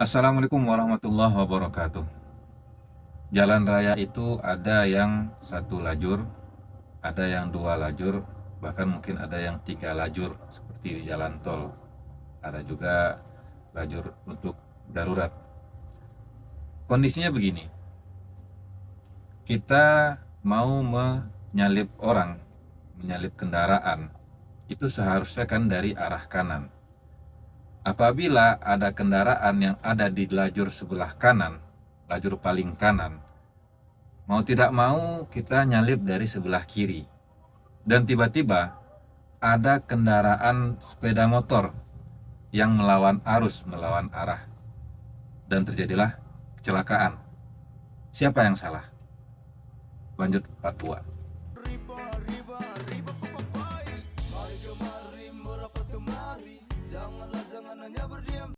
Assalamualaikum warahmatullahi wabarakatuh. Jalan raya itu ada yang satu lajur, ada yang dua lajur, bahkan mungkin ada yang tiga lajur seperti di jalan tol. Ada juga lajur untuk darurat. Kondisinya begini, kita mau menyalip orang, menyalip kendaraan, itu seharusnya kan dari arah kanan. Apabila ada kendaraan yang ada di lajur sebelah kanan, lajur paling kanan, mau tidak mau kita nyalip dari sebelah kiri. Dan tiba-tiba ada kendaraan sepeda motor yang melawan arus, melawan arah. Dan terjadilah kecelakaan. Siapa yang salah? Lanjut part 2. Mari kemari merapat kemari, janganlah jangan hanya berdiri.